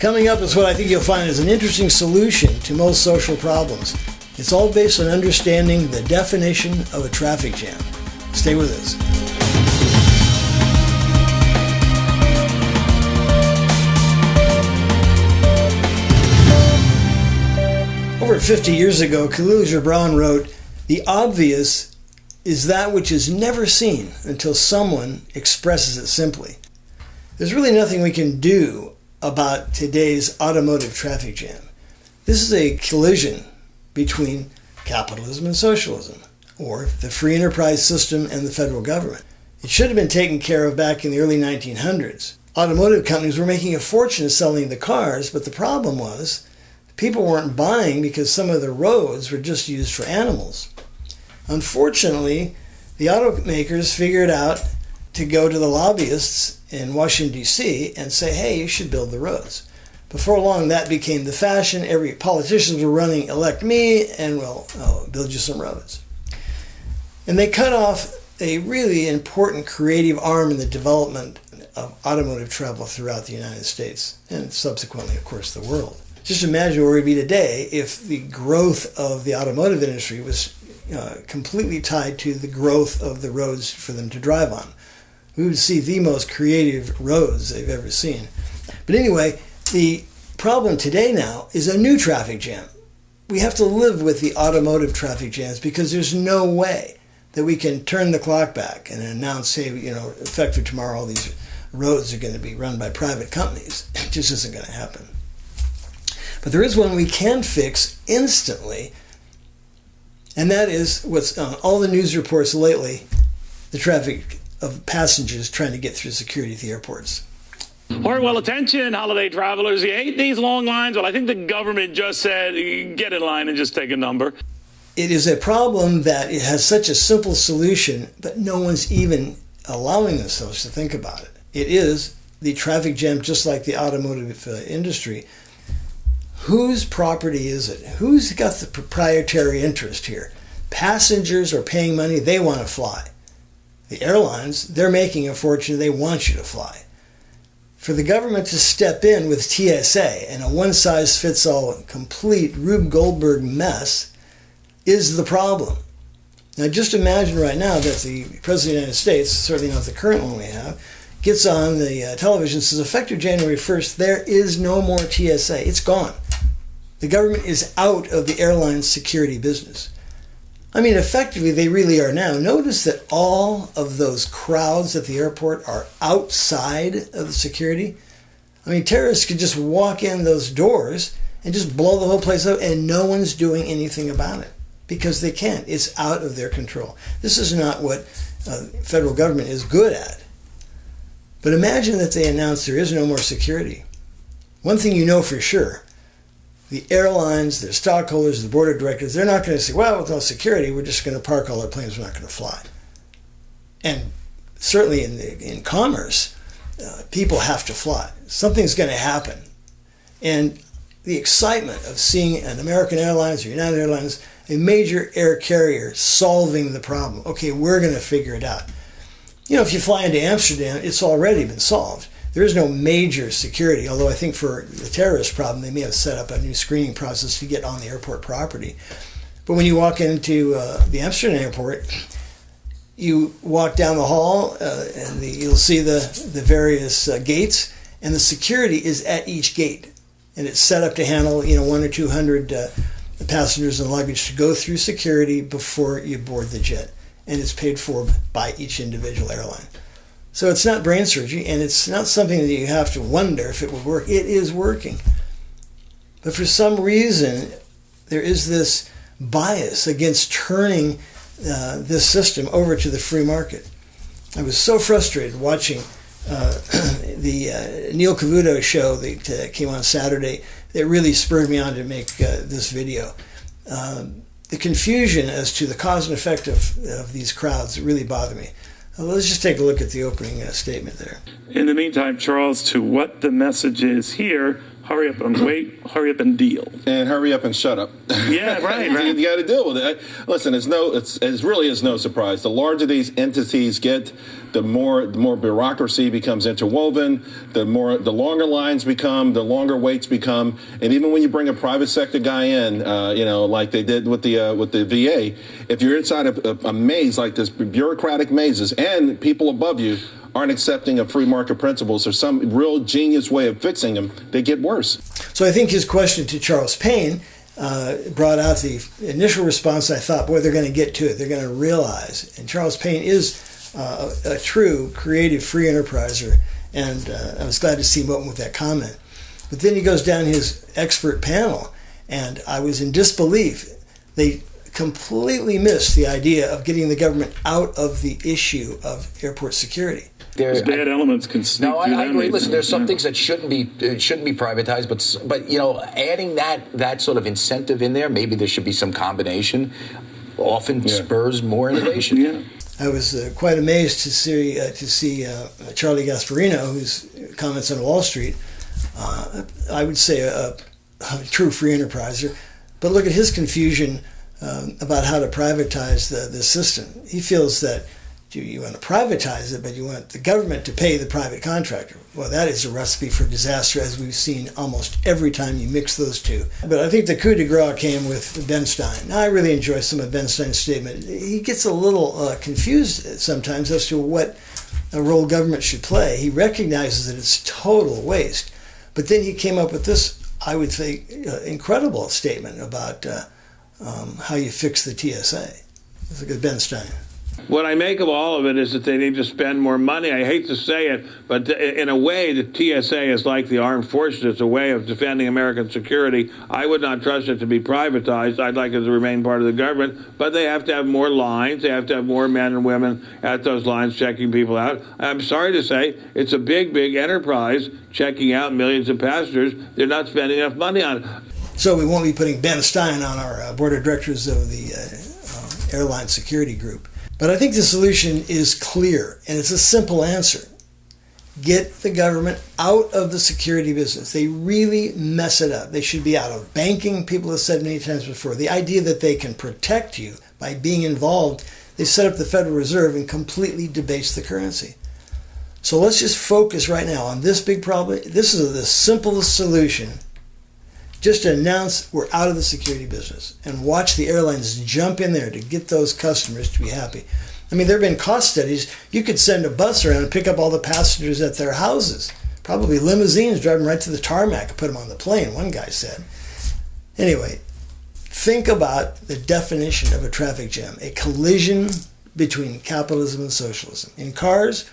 Coming up is what I think you'll find is an interesting solution to most social problems. It's all based on understanding the definition of a traffic jam. Stay with us. Over 50 years ago, Khalil Gibran wrote, "The obvious is that which is never seen until someone expresses it simply." There's really nothing we can do about today's automotive traffic jam. This is a collision between capitalism and socialism, or the free enterprise system and the federal government. It should have been taken care of back in the early 1900s. Automotive companies were making a fortune selling the cars, but the problem was people weren't buying because some of the roads were just used for animals. Unfortunately, the automakers figured out to go to the lobbyists in Washington, D.C. and say, hey, you should build the roads. Before long, that became the fashion. Every politicians were running, elect me, and I'll build you some roads. And they cut off a really important creative arm in the development of automotive travel throughout the United States, and subsequently, of course, the world. Just imagine where we'd be today if the growth of the automotive industry was completely tied to the growth of the roads for them to drive on. We would see the most creative roads they've ever seen. But anyway, the problem today now is a new traffic jam. We have to live with the automotive traffic jams because there's no way that we can turn the clock back and announce, hey, effective tomorrow, all these roads are going to be run by private companies. It just isn't going to happen. But there is one we can fix instantly, and that is what's on all the news reports lately, the traffic of passengers trying to get through security at the airports. All right, well, attention, holiday travelers. You hate these long lines? Well, I think the government just said, get in line and just take a number. It is a problem that it has such a simple solution, but no one's even allowing themselves to think about it. It is the traffic jam, just like the automotive industry. Whose property is it? Who's got the proprietary interest here? Passengers are paying money. They want to fly. The airlines, they're making a fortune. They want you to fly. For the government to step in with TSA and a one-size-fits-all complete Rube Goldberg mess is the problem. Now just imagine right now that the President of the United States, certainly not the current one we have, gets on the television and says, effective January 1st, there is no more TSA. It's gone. The government is out of the airline security business. I mean, effectively, they really are now. Notice that all of those crowds at the airport are outside of the security. I mean, terrorists could just walk in those doors and just blow the whole place up, and no one's doing anything about it because they can't. It's out of their control. This is not what federal government is good at. But imagine that they announce there is no more security. One thing you know for sure, the airlines, their stockholders, the board of directors, they're not going to say, well, with no security, we're just going to park all our planes, we're not going to fly. And certainly in commerce, people have to fly. Something's going to happen. And the excitement of seeing an American Airlines or United Airlines, a major air carrier, solving the problem. Okay, we're going to figure it out. If you fly into Amsterdam, it's already been solved. There is no major security, although I think for the terrorist problem, they may have set up a new screening process to get on the airport property. But when you walk into the Amsterdam airport, you walk down the hall, and you'll see the various gates, and the security is at each gate. And it's set up to handle 100 or 200 passengers and luggage to go through security before you board the jet. And it's paid for by each individual airline. So it's not brain surgery, and it's not something that you have to wonder if it would work. It is working. But for some reason, there is this bias against turning this system over to the free market. I was so frustrated watching the Neil Cavuto show that came on Saturday that really spurred me on to make this video. The confusion as to the cause and effect of these crowds really bothered me. Let's just take a look at the opening statement there. In the meantime, Charles, to what the message is here, Hurry up and wait, hurry up and deal. And hurry up and shut up. Yeah, right. You got to deal with it. Listen, it really is no surprise. The larger these entities get, the more bureaucracy becomes interwoven, the longer lines become, the longer waits become, and even when you bring a private sector guy in, like they did with the VA, if you're inside a maze like this, bureaucratic mazes, and people above you aren't accepting of free market principles or some real genius way of fixing them, they get worse. So I think his question to Charles Payne brought out the initial response. I thought, boy, they're going to get to it. They're going to realize. And Charles Payne is a true creative free enterpriser, and I was glad to see him open with that comment. But then he goes down his expert panel, and I was in disbelief. They completely missed the idea of getting the government out of the issue of airport security. Those bad elements can sneak No, through I agree. that. Listen, there's some things that shouldn't be privatized, but adding that sort of incentive in there, maybe there should be some combination. Often spurs more innovation. Yeah. I was quite amazed to see Charlie Gasparino, whose comments on Wall Street. I would say a true free enterpriser, but look at his confusion about how to privatize the system. He feels that you want to privatize it, but you want the government to pay the private contractor. Well, that is a recipe for disaster, as we've seen almost every time you mix those two. But I think the coup de grace came with Ben Stein. Now, I really enjoy some of Ben Stein's statement. He gets a little confused sometimes as to what a role government should play. He recognizes that it's total waste. But then he came up with this, I would say, incredible statement about how you fix the TSA. Let's look at Ben Stein. What I make of all of it is that they need to spend more money. I hate to say it, but in a way, the TSA is like the armed forces. It's a way of defending American security. I would not trust it to be privatized. I'd like it to remain part of the government. But they have to have more lines. They have to have more men and women at those lines checking people out. I'm sorry to say, it's a big, big enterprise checking out millions of passengers. They're not spending enough money on it. So we won't be putting Ben Stein on our board of directors of the airline security group. But I think the solution is clear, and it's a simple answer. Get the government out of the security business. They really mess it up. They should be out of banking. People have said many times before, the idea that they can protect you by being involved, they set up the Federal Reserve and completely debase the currency. So let's just focus right now on this big problem. This is the simplest solution. Just to announce we're out of the security business and watch the airlines jump in there to get those customers to be happy. I mean, there have been cost studies. You could send a bus around and pick up all the passengers at their houses. Probably limousines, drive them right to the tarmac and put them on the plane, one guy said. Anyway, think about the definition of a traffic jam, a collision between capitalism and socialism. In cars,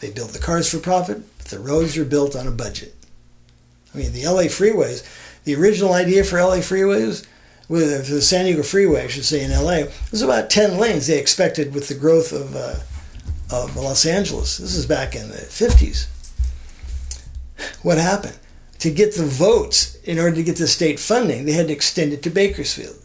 they build the cars for profit, but the roads are built on a budget. I mean, the LA freeways, the original idea for LA freeways, for the San Diego Freeway, I should say, in LA, was about 10 lanes they expected with the growth of Los Angeles. This is back in the 50s. What happened? To get the votes, in order to get the state funding, they had to extend it to Bakersfield.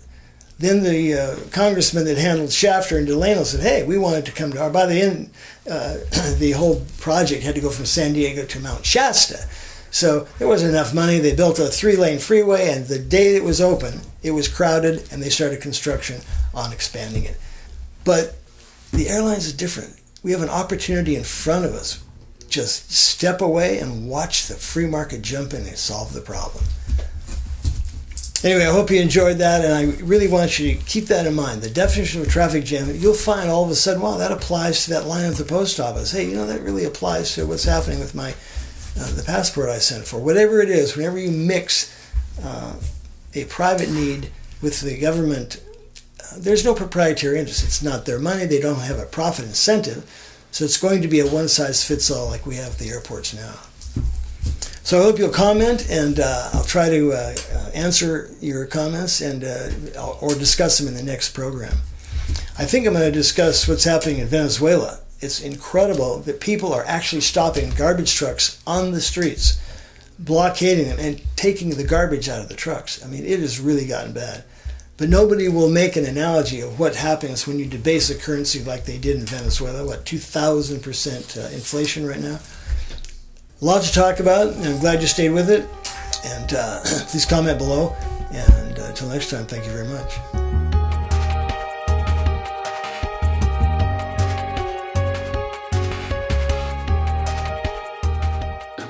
Then the congressman that handled Shafter and Delano said, hey, we wanted to come to our... By the end, the whole project had to go from San Diego to Mount Shasta. So there wasn't enough money. They built a 3-lane freeway, and the day it was open, it was crowded, and they started construction on expanding it. But the airlines is different. We have an opportunity in front of us. Just step away and watch the free market jump in and solve the problem. Anyway, I hope you enjoyed that, and I really want you to keep that in mind. The definition of a traffic jam, you'll find all of a sudden, wow, that applies to that line at the post office. Hey, that really applies to what's happening with my the passport I sent for. Whatever it is, whenever you mix a private need with the government, there's no proprietary interest. It's not their money. They don't have a profit incentive. So it's going to be a one-size-fits-all like we have at the airports now. So I hope you'll comment, and I'll try to answer your comments and or discuss them in the next program. I think I'm going to discuss what's happening in Venezuela. It's incredible that people are actually stopping garbage trucks on the streets, blockading them, and taking the garbage out of the trucks. I mean, it has really gotten bad. But nobody will make an analogy of what happens when you debase a currency like they did in Venezuela. What, 2,000% inflation right now? A lot to talk about, and I'm glad you stayed with it. And please comment below. And until next time, thank you very much.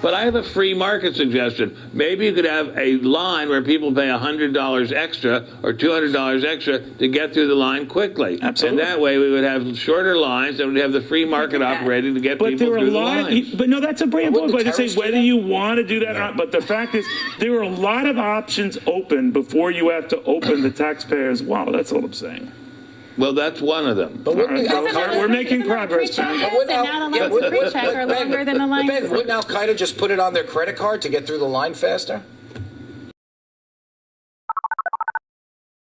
But I have a free market suggestion. Maybe you could have a line where people pay $100 extra or $200 extra to get through the line quickly. Absolutely. And that way we would have shorter lines and we'd have the free market operating to get people through the lines. But no, that's a brilliant point. But I say whether you want to do that or not. But the fact is, there are a lot of options open before you have to open the taxpayers' wallet. That's all I'm saying. Well, that's one of them. But We're making progress, Ben. And now the lines of pre-check are longer than the lines. Ben, wouldn't Al Qaeda just put it on their credit card to get through the line faster?